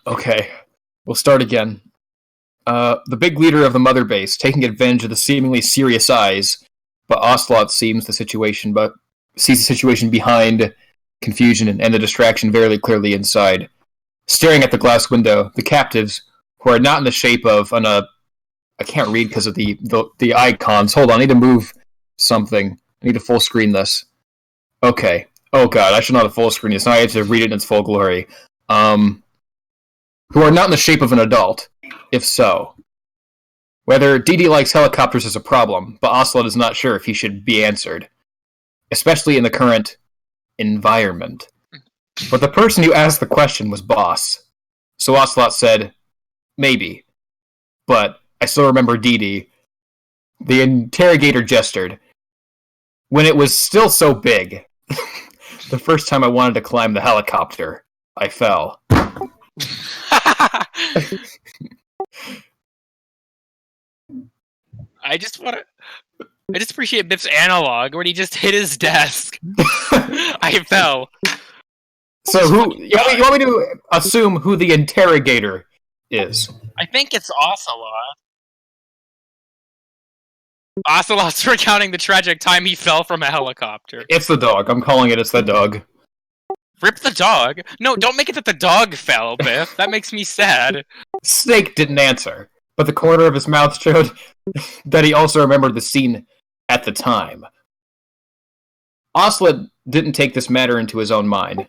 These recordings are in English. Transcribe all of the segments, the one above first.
Okay, we'll start again. The big leader of the mother base, taking advantage of the seemingly serious eyes, but Ocelot sees the situation behind confusion and the distraction very clearly inside. Staring at the glass window, the captives, who are not in the shape of I can't read because of the icons. Hold on, I need to move something. I need to full screen this. Okay. Oh god, I should not have full screen this. Now I have to read it in its full glory. Who are not in the shape of an adult, if so. Whether Dee likes helicopters is a problem, but Ocelot is not sure if he should be answered. Especially in the current environment. But the person who asked the question was Boss. So Ocelot said, maybe. But I still remember Dee. The interrogator gestured. When it was still so big, the first time I wanted to climb the helicopter, I fell. I just appreciate Biff's analog when he just hit his desk. I fell. So you want me to assume who the interrogator is? I think it's Ocelot. Ocelot's recounting the tragic time he fell from a helicopter. It's the dog. I'm calling it's the dog. Rip the dog? No, don't make it that the dog fell, Biff. That makes me sad. Snake didn't answer, but the corner of his mouth showed that he also remembered the scene at the time. Ocelot didn't take this matter into his own mind.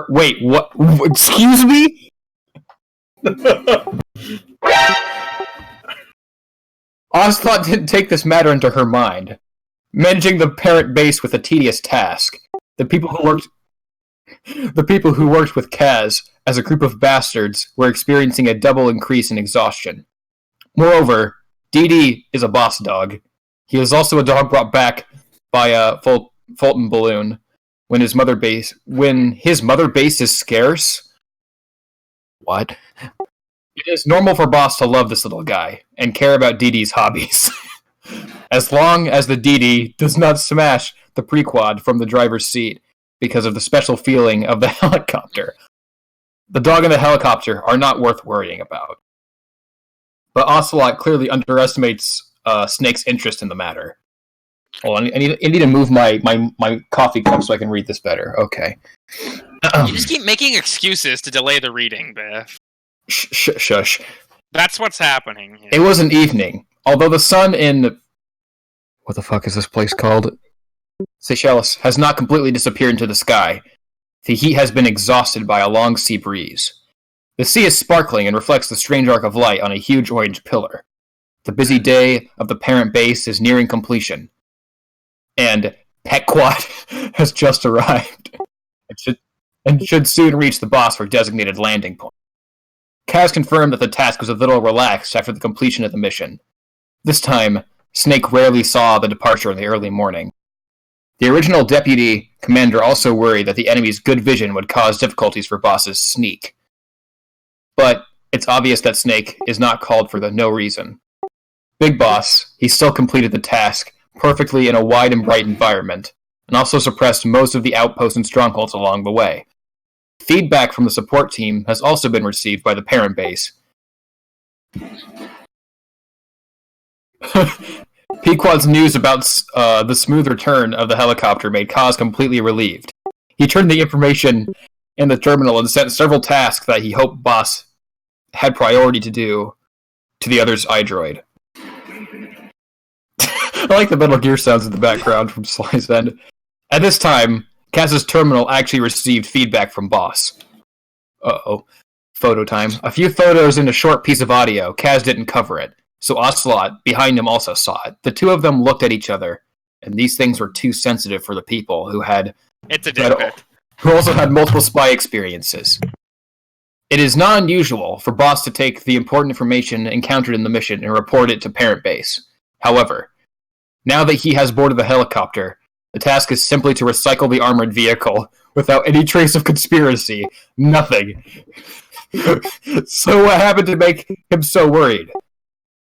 Wait, what? Excuse me? Ocelot didn't take this matter into her mind. Managing the parent base was a tedious task. The people who worked with Kaz as a group of bastards were experiencing a double increase in exhaustion. Moreover, Dee is a boss dog. He is also a dog brought back by a Fulton balloon. When his mother base is scarce? What? It is normal for Boss to love this little guy and care about Dee's hobbies. As long as the Dee does not smash the Pequad from the driver's seat because of the special feeling of the helicopter. The dog and the helicopter are not worth worrying about. But Ocelot clearly underestimates Snake's interest in the matter. Hold on, I need to move my coffee cup so I can read this better. Okay. You just keep making excuses to delay the reading, Biff. Shush. That's what's happening here. It was an evening. Although the sun in... What the fuck is this place called? Seychelles has not completely disappeared into the sky. The heat has been exhausted by a long sea breeze. The sea is sparkling and reflects the strange arc of light on a huge orange pillar. The busy day of the parent base is nearing completion. And Pequad has just arrived. And should soon reach the boss for designated landing point. Kaz confirmed that the task was a little relaxed after the completion of the mission. This time, Snake rarely saw the departure in the early morning. The original deputy commander also worried that the enemy's good vision would cause difficulties for Boss's sneak. But it's obvious that Snake is not called for no reason. Big Boss, he still completed the task perfectly in a wide and bright environment, and also suppressed most of the outposts and strongholds along the way. Feedback from the support team has also been received by the parent base. Pequod's news about the smooth return of the helicopter made Kaz completely relieved. He turned the information in the terminal and sent several tasks that he hoped Boss had priority to do to the other's iDroid. I like the Metal Gear sounds in the background from Sly's End. At this time, Kaz's terminal actually received feedback from Boss. Uh-oh. Photo time. A few photos and a short piece of audio. Kaz didn't cover it, so Ocelot, behind him, also saw it. The two of them looked at each other, and these things were too sensitive for the people who had... It's a dick pic. Who also had multiple spy experiences. It is not unusual for Boss to take the important information encountered in the mission and report it to parent base. However, now that he has boarded the helicopter, the task is simply to recycle the armored vehicle without any trace of conspiracy. Nothing. So what happened to make him so worried?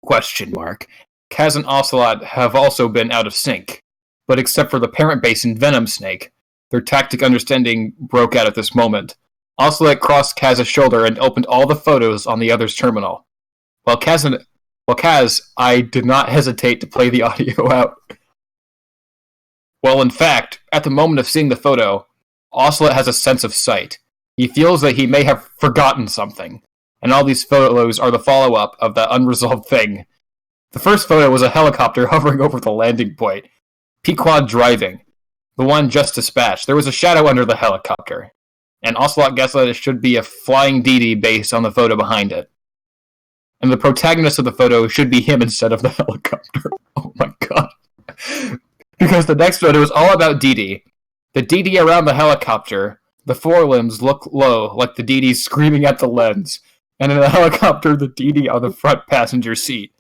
Question mark. Kaz and Ocelot have also been out of sync. but except for the parent base and Venom Snake, their tactic understanding broke out at this moment. Ocelot crossed Kaz's shoulder and opened all the photos on the other's terminal. While Kaz, I did not hesitate to play the audio out. Well, in fact, at the moment of seeing the photo, Ocelot has a sense of sight. He feels that he may have forgotten something, and all these photos are the follow-up of that unresolved thing. The first photo was a helicopter hovering over the landing point. Pequad driving. The one just dispatched. There was a shadow under the helicopter. And Ocelot guessed that it should be a flying DD based on the photo behind it. And the protagonist of the photo should be him instead of the helicopter. Oh my god. Because the next photo is all about DD. The DD around the helicopter, the forelimbs look low, like the DD screaming at the lens. And in the helicopter, the DD on the front passenger seat.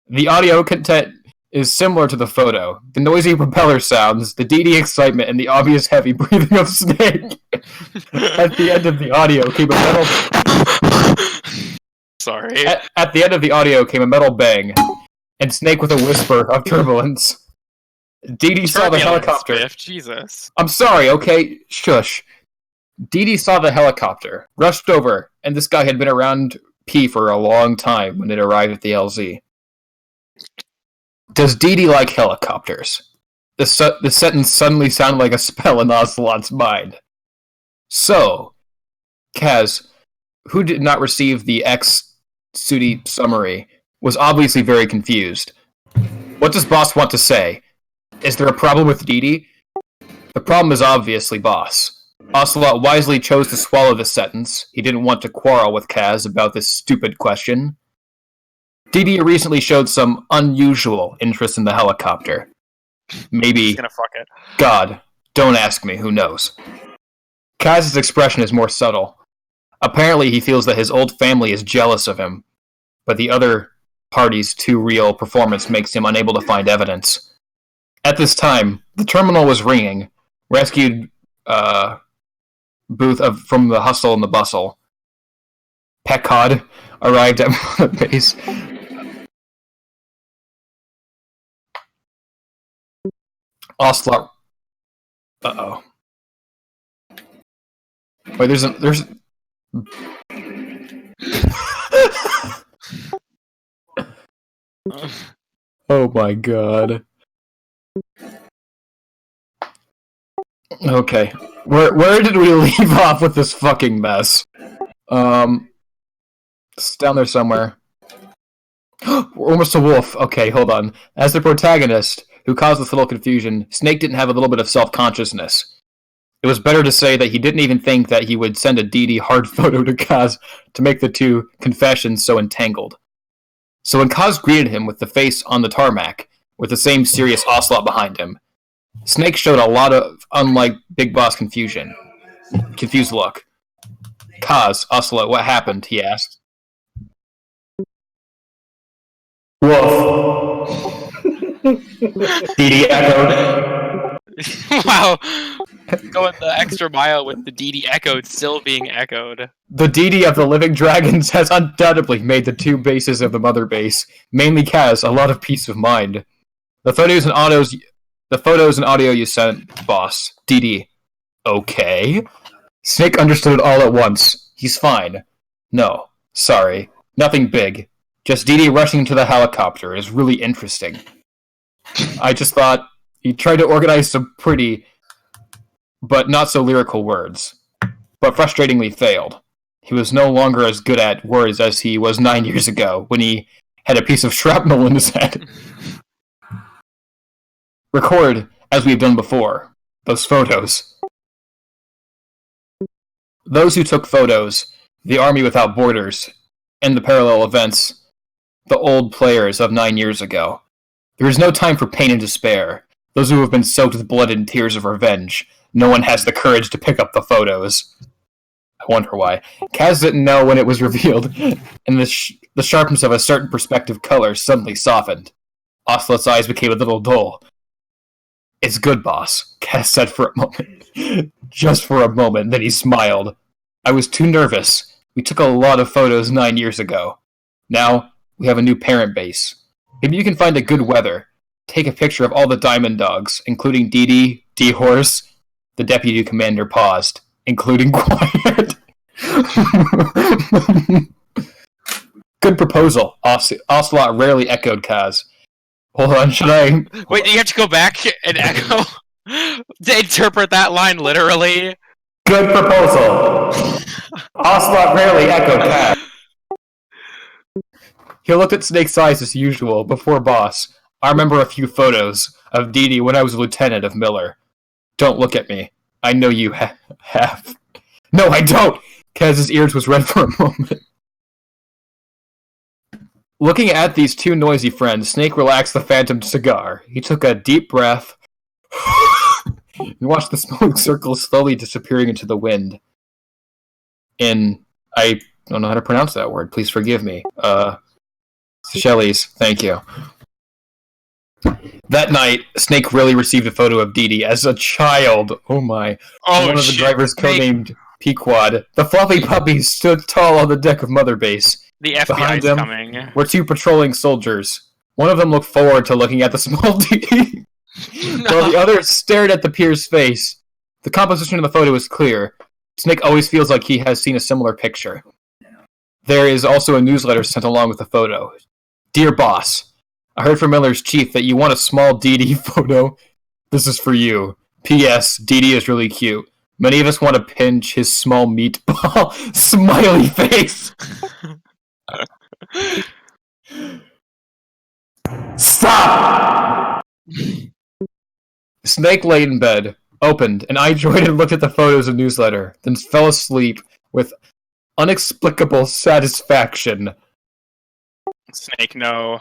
The audio content is similar to the photo. The noisy propeller sounds, the DD excitement, and the obvious heavy breathing of Snake. At the end of the audio came a metal... Sorry. At the end of the audio came a metal bang, and Snake with a whisper of turbulence. DD saw the helicopter. Biff, Jesus. I'm sorry, okay? Shush. DD saw the helicopter, rushed over, and this guy had been around P for a long time when it arrived at the LZ. Does DD like helicopters? The sentence suddenly sounded like a spell in Ocelot's mind. So, Kaz, who did not receive the ex-Sudi summary, was obviously very confused. What does Boss want to say? Is there a problem with DD? The problem is obviously Boss. Ocelot wisely chose to swallow this sentence. He didn't want to quarrel with Kaz about this stupid question. DD recently showed some unusual interest in the helicopter. Maybe... He's gonna fuck it. God, don't ask me, who knows. Kaz's expression is more subtle. Apparently he feels that his old family is jealous of him, but the other party's too real performance makes him unable to find evidence. At this time, the terminal was ringing. Rescued booth from the hustle and the bustle. Pequod arrived at the base. Ocelot. Uh-oh. Wait, there's... Oh my god. Okay. Where did we leave off with this fucking mess? It's down there somewhere. We're almost a wolf. Okay, hold on. As the protagonist, who caused this little confusion, Snake didn't have a little bit of self-consciousness. It was better to say that he didn't even think that he would send a DD hard photo to Kaz to make the two confessions so entangled. So when Kaz greeted him with the face on the tarmac, with the same serious Ocelot behind him, Snake showed a lot of, unlike Big Boss, confused look. Kaz, Ocelot, what happened? He asked. Woof. DD echoed. Wow. Going the extra mile with the DD echoed still being echoed. The DD of the Living Dragons has undoubtedly made the two bases of the mother base, mainly Kaz, a lot of peace of mind. The photos and audio you sent, boss. DD. Okay. Snake understood it all at once. He's fine. No. Sorry. Nothing big. Just DD rushing to the helicopter is really interesting. I just thought he tried to organize some pretty, but not so lyrical words. But frustratingly failed. He was no longer as good at words as he was 9 years ago, when he had a piece of shrapnel in his head. Record, as we've done before, those photos. Those who took photos, the Army Without Borders, and the parallel events, the old players of 9 years ago. There is no time for pain and despair. Those who have been soaked with blood and tears of revenge. No one has the courage to pick up the photos. I wonder why. Kaz didn't know when it was revealed, and the sharpness of a certain perspective color suddenly softened. Ocelot's eyes became a little dull. It's good, boss, Kaz said for a moment. Just for a moment, then he smiled. I was too nervous. We took a lot of photos 9 years ago. Now, we have a new parent base. Maybe you can find a good weather. take a picture of all the diamond dogs, including Dee Dee, D-Horse. The deputy commander paused, including Quiet. Good proposal. Ocelot rarely echoed Kaz. Hold on, should I... Wait, do you have to go back and echo? To interpret that line literally? Good proposal. Ocelot rarely echoed Kaz. He looked at Snake's eyes as usual, before boss. I remember a few photos of Dee Dee when I was a lieutenant of Miller. Don't look at me. I know you have. No, I don't! Kaz's ears was red for a moment. Looking at these two noisy friends, Snake relaxed the phantom cigar. He took a deep breath and watched the smoke circle slowly disappearing into the wind. I don't know how to pronounce that word. Please forgive me. Seychelles. Thank you. That night, Snake really received a photo of Dee Dee as a child. Oh my. Oh, One of the drivers codenamed Pequad. The fluffy puppy stood tall on the deck of Mother Base. The FBI's coming. Were two patrolling soldiers. One of them looked forward to looking at the small Dee Dee, while the other stared at the peer's face. The composition of the photo is clear. Snake always feels like he has seen a similar picture. There is also a newsletter sent along with the photo. Dear Boss, I heard from Miller's chief that you want a small Dee Dee photo. This is for you. P.S. Dee Dee is really cute. Many of us want to pinch his small meatball. Smiley face. Stop! Snake lay in bed, opened, and eye-jointed looked at the photos of newsletter, then fell asleep with inexplicable satisfaction. Snake, no.